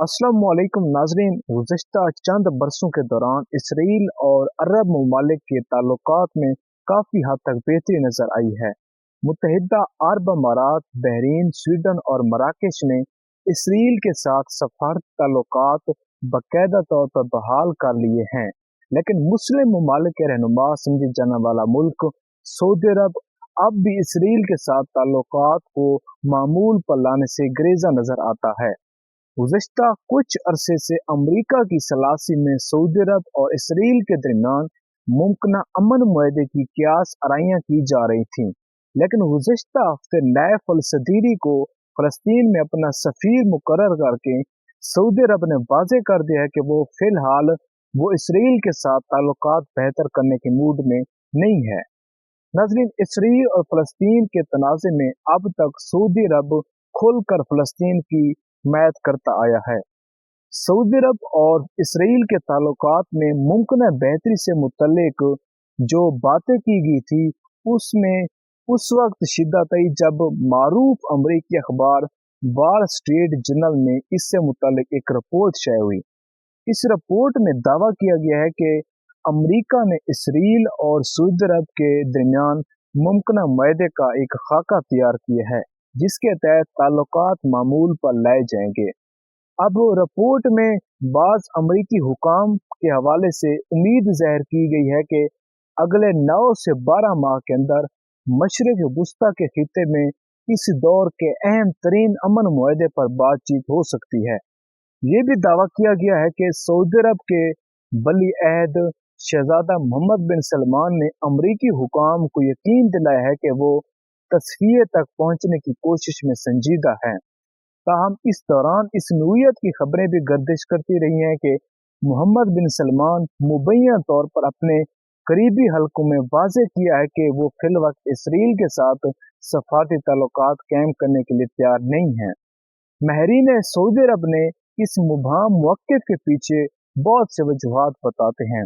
अस्सलामुअलैकुम नाजरीन। गुज़श्ता चंद बरसों के दौरान इसराइल और अरब ममालिक के ताल्लुकात में काफ़ी हद तक बेहतरी नज़र आई है। मुत्तहिदा अरब अमारात, बहरीन, स्वीडन और मराकेश ने इसराइल के साथ सफारती ताल्लुकात बाकायदा तौर पर बहाल कर लिए हैं, लेकिन मुस्लिम ममालिक के रहनुमा समझे जाने वाला मुल्क सऊदी अरब अब भी इसराइल के साथ ताल्लुकात को मामूल पर लाने से गुरेज़ा नज़र आता है। गुज़श्ता कुछ अरसे से अमरीका की सलासी में सऊदी अरब और इसराइल के दरमियान मुमकिन अमन मुआहदे की क़यास आराइयाँ की जा रही थीं, लेकिन गुज़श्ता हफ्ते नायफ अल-सदीरी को फ़लस्तीन में अपना सफ़ीर मुकर्रर करके सऊदी अरब ने वाज़ेह कर दिया है कि वो इसराइल के साथ ताल्लुकात बेहतर करने के मूड में नहीं है। नाज़रीन, इसराइल और फ़लस्तीन के तनाज़े में अब तक सऊदी अरब खुलकर फ़लस्तीन की हिमायत करता आया है। सऊदी अरब और इसराइल के ताल्लुकात में मुमकिन बेहतरी से मुतल्लिक जो बातें की गई थी, उसमें उस वक्त शिद्दत आई जब मारूफ अमरीकी अखबार वॉल स्ट्रीट जर्नल में इससे मुतल्लिक एक रिपोर्ट शाये हुई। इस रिपोर्ट में दावा किया गया है कि अमरीका ने इसराइल और सऊदी अरब के दरमियान मुमकिन मुआहदे का एक खाका तैयार किया है, जिसके तहत ताल्लुकात मामूल पर लाए जाएंगे। अब रिपोर्ट में बाज़ अमरीकी हुकाम के हवाले से उम्मीद ज़ाहिर की गई है कि अगले 9 से 12 माह के अंदर मशरिक़ वुस्ता के खित्ते में इस दौर के अहम तरीन अमन मुआहदे पर बातचीत हो सकती है। ये भी दावा किया गया है कि सऊदी अरब के वली अहद शहजादा मोहम्मद बिन सलमान ने अमरीकी हुकाम को यकीन दिलाया है कि वो तस्फिये तक पहुंचने की कोशिश में संजीदा है। ताहम इस दौरान इस नौयत की खबरें भी गर्दिश करती रही हैं कि मोहम्मद बिन सलमान मुबैना तौर पर अपने करीबी हलकों में वाज़ेह किया है कि वो फिल वक्त इसराइल के साथ सफारती ताल्लुकात कायम करने के लिए तैयार नहीं है। माहिरीन सऊदी अरब ने इस मुबहम मौक़िफ़ के पीछे बहुत से वजूहात बताते हैं।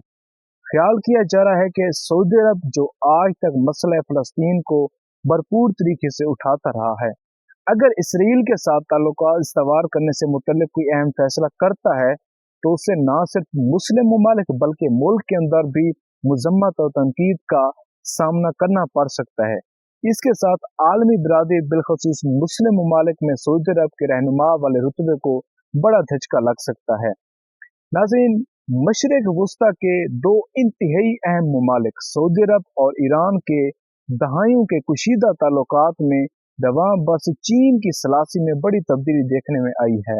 ख्याल किया जा रहा है कि सऊदी अरब जो आज तक मसला फ़लस्तीन को भरपूर तरीके से उठाता रहा है, अगर इसराइल के साथ ताल्लुकात इस्तवार करने से मुतल्लिक कोई अहम फैसला करता है तो उसे न सिर्फ मुस्लिम ममालिक बल्कि मुल्क के अंदर भी मज़म्मत और तनकीद का सामना करना पड़ सकता है। इसके साथ आलमी बिरादरी बिलखसूस मुस्लिम ममालिक में सऊदी अरब के रहनुमा वाले रुतबे को बड़ा धचका लग सकता है। नाज़रीन, मशरिक़ वुस्ता के दो इंतहाई अहम ममालिक सऊदी अरब और ईरान के दहाइयों के कुशीदा ताल्लुकात में रवां बस चीन की सलासी में बड़ी तब्दीली देखने में आई है।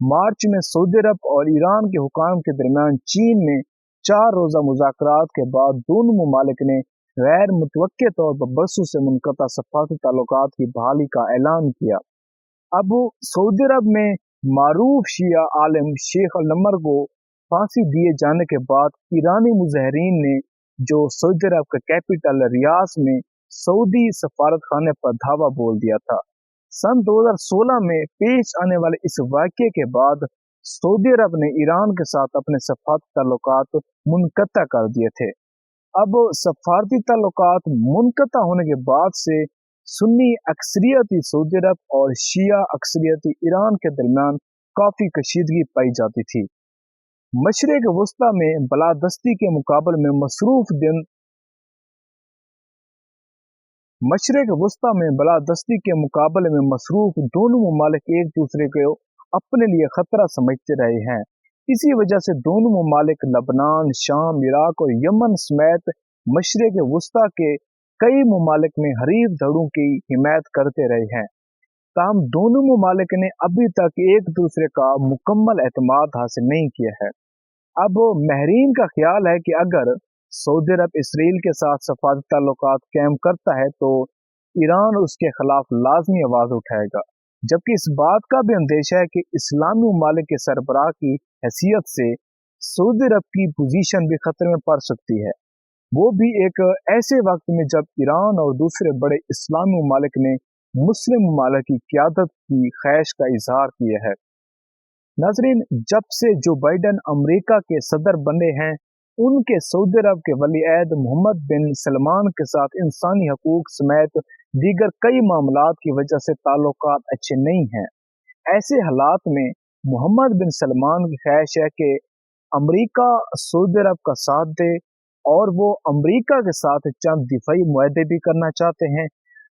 मार्च में सऊदी अरब और ईरान के हुकाम के दरमियान चीन में 4 रोज़ा मुज़ाकरात के बाद दोनों ममालिक ने गैर मुतवक्के तौर पर बरसों से मुनक़ता सफ़ारती ताल्लुकात की बहाली का ऐलान किया। अब सऊदी अरब में मारूफ शिया आलिम शेख अल-नमर को फांसी दिए जाने के बाद ईरानी मुज़ाहिरीन ने जो सऊदी अरब के कैपिटल रियाद में सऊदी सफारत खाने पर धावा बोल दिया था। सन 2016 में पेश आने वाले इस वाक़ये के बाद सऊदी अरब ने ईरान के साथ अपने सफारती ताल्लुकात मुनक़ता कर दिए थे। अब सफारती ताल्लुकात मुनक़ता होने के बाद से सुन्नी अक्सरियती सऊदी अरब और शिया अक्सरियती ईरान के दरमियान काफ़ी कशीदगी पाई जाती थी। मशरिक़ वुस्ता में बलादस्ती के मुकाबले में मसरूफ़ दोनों ममालिक एक दूसरे को अपने लिए खतरा समझते रहे हैं। इसी वजह से दोनों ममालिक लबनान, शाम, इराक और यमन समेत मशरिक़ वुस्ता के कई ममालिक में हरीफ धड़ों की हिमायत करते रहे हैं। ताहम दोनों ममालिक ने अभी तक एक दूसरे का मुकम्मल एतमाद हासिल नहीं किया है। अब माहिरीन का ख्याल है कि अगर सऊदी अरब इसराइल के साथ सफारती ताल्लुकात कायम करता है तो ईरान उसके खिलाफ लाजमी आवाज़ उठाएगा, जबकि इस बात का भी अंदेशा है कि इस्लामी ममालिक के सरबराह की हैसियत से सऊदी अरब की पोजीशन भी खतरे में पड़ सकती है, वो भी एक ऐसे वक्त में जब ईरान और दूसरे बड़े इस्लामी ममालिक ने मुस्लिम ममालिक की क़यादत की ख्वाहिश का इजहार किया है। नाज़रीन, जब से जो बाइडन अमेरिका के सदर बने हैं, उनके सऊदी अरब के वली अहद मोहम्मद बिन सलमान के साथ इंसानी हकूक समेत दीगर कई मामलात की वजह से ताल्लुकात अच्छे नहीं हैं। ऐसे हालात में मोहम्मद बिन सलमान की ख्वाहिश है कि अमेरिका सऊदी अरब का साथ दे, और वो अमेरिका के साथ चंद दिफाई मुआहदे भी करना चाहते हैं।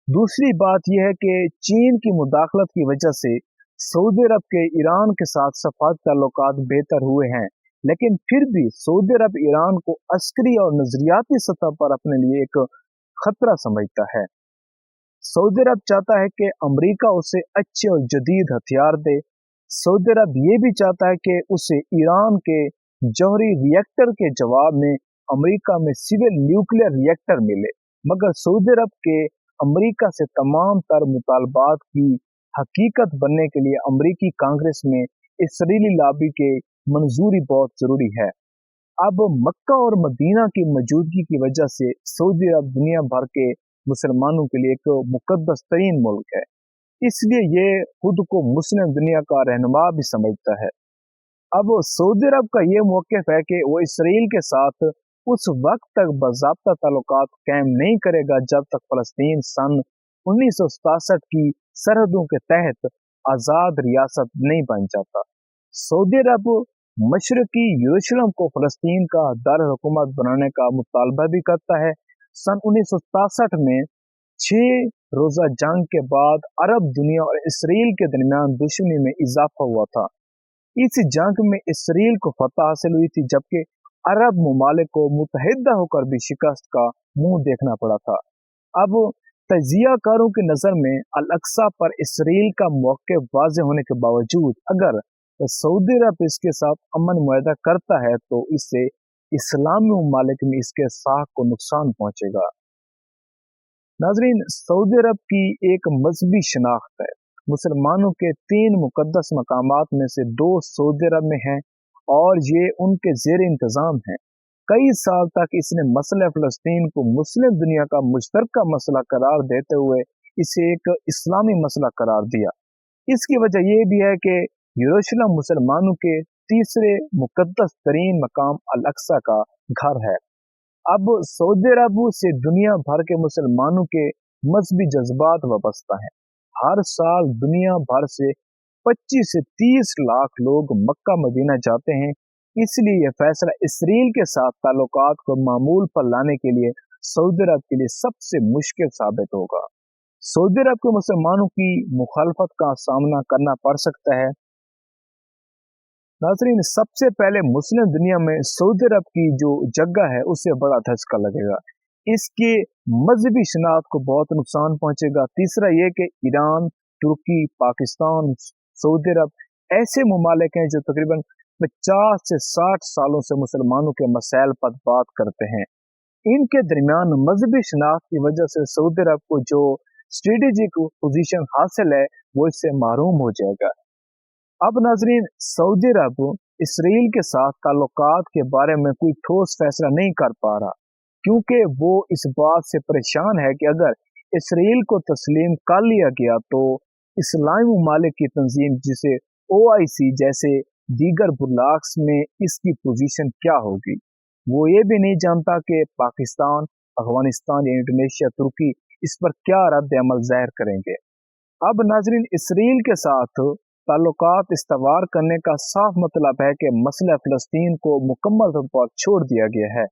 दूसरी बात यह है कि चीन की मुदाखलत की वजह से सऊदी अरब के ईरान के साथ सफारती ताल्लुकात बेहतर हुए हैं, लेकिन फिर भी सऊदी अरब ईरान को अस्करी और नजरियाती सतह पर अपने लिए एक खतरा समझता है। सऊदी अरब चाहता है कि अमेरिका उसे अच्छे और जदीद हथियार दे। सऊदी अरब ये भी चाहता है कि उसे ईरान के जौहरी रिएक्टर के जवाब में अमेरिका में सिविल न्यूक्लियर रिएक्टर मिले, मगर सऊदी अरब के अमेरिका से तमाम तर मुतालबात की हकीकत बनने के लिए अमेरिकी कांग्रेस में इसराइली लॉबी के मंजूरी बहुत जरूरी है। अब मक्का और मदीना की मौजूदगी की वजह से सऊदी अरब दुनिया भर के मुसलमानों के लिए एक मुकद्दस तरीन मुल्क है, इसलिए ये खुद को मुस्लिम दुनिया का रहनुमा भी समझता है। अब सऊदी अरब का ये मौक़िफ़ है कि वो इसराइल के साथ उस वक्त तक बाज़ाब्ता ताल्लुकात कायम नहीं करेगा जब तक फ़लस्तीन सन 1967 की सरहदों के तहत आज़ाद रियासत नहीं बन जाता। सऊदी अरब मशरकी यरूशलेम को फ़लस्तीन का दारुल हुकूमत बनाने का मुतालबा भी करता है। सन 1967 में 6 रोज़ा जंग के बाद अरब दुनिया और इसराइल के दरमियान दुश्मनी में इजाफा हुआ था। इस जंग में इसराइल को फतह हासिल हुई थी, जबकि अरब ममालिक को मुतहदा होकर भी शिकस्त का मुंह देखना पड़ा था। अब तजियाकारों की नज़र में अल अक्सा पर इसराइल का मौक़िफ़ वाज़ेह होने के बावजूद अगर सऊदी अरब इसके साथ अमन मुआहदा करता है तो इससे इस्लामी ममालिक में इसके साख को नुकसान पहुंचेगा। नाजरीन, सऊदी अरब की एक मजहबी शनाख्त है। मुसलमानों के 3 मुकद्दस मकामात में से 2 सऊदी अरब में हैं और ये उनके ज़ेर इंतज़ाम हैं। कई साल तक इसने मसला फ़लस्तीन को मुस्लिम दुनिया का मुश्तरका मसला करार देते हुए इसे एक इस्लामी मसला करार दिया। इसकी वजह यह भी है कि यरूशलेम मुसलमानों के तीसरे मुकद्दस तरीन मकाम अल अक्सा का घर है। अब सऊदी अरब से दुनिया भर के मुसलमानों के मजहबी जज्बात वाबस्ता हैं। हर साल दुनिया भर से 25 से 30 लाख लोग मक्का मदीना जाते हैं, इसलिए यह फैसला इसराइल के साथ ताल्लुकात को मामूल पर लाने के लिए सऊदी अरब के लिए सबसे मुश्किल साबित होगा। सऊदी अरब के मुसलमानों की मुखालफत का सामना करना पड़ सकता है। नाज़रीन, सबसे पहले मुस्लिम दुनिया में सऊदी अरब की जो जगह है उससे बड़ा धचका लगेगा। इसके मजहबी शनाख्त को बहुत नुकसान पहुंचेगा। तीसरा ये कि ईरान, तुर्की, पाकिस्तान, सऊदी अरब ऐसे ममालिक हैं जो तकरीबन 50 से 60 सालों से मुसलमानों के मसाइल पर बात करते हैं। इनके दरमियान मजहबी शनाख्त की वजह से सऊदी अरब को जो स्ट्रेटेजिक पोजीशन हासिल है वो इससे महरूम हो जाएगा। अब नाजरीन, सऊदी अरब इसराइल के साथ ताल्लुकात के बारे में कोई ठोस फैसला नहीं कर पा रहा, क्योंकि वो इस बात से परेशान है कि अगर इसराइल को तस्लीम कर लिया गया तो इस्लामी ममालिक की तंजीम जिसे OIC जैसे दीगर बुलाक्स में इसकी पोजीशन क्या होगी। वो ये भी नहीं जानता कि पाकिस्तान, अफगानिस्तान या इंडोनेशिया, तुर्की इस पर क्या रद्द अमल जाहिर करेंगे। अब नाजरीन, इसराइल के साथ ताल्लुकात इस्तवार करने का साफ मतलब है कि मसला फ़लस्तीन को मुकम्मल तौर पर छोड़ दिया गया है।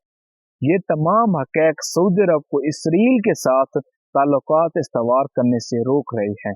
ये तमाम हक़ाइक़ सऊदी अरब को इसराइल के साथ ताल्लुकात इस्तवार करने से रोक रही हैं।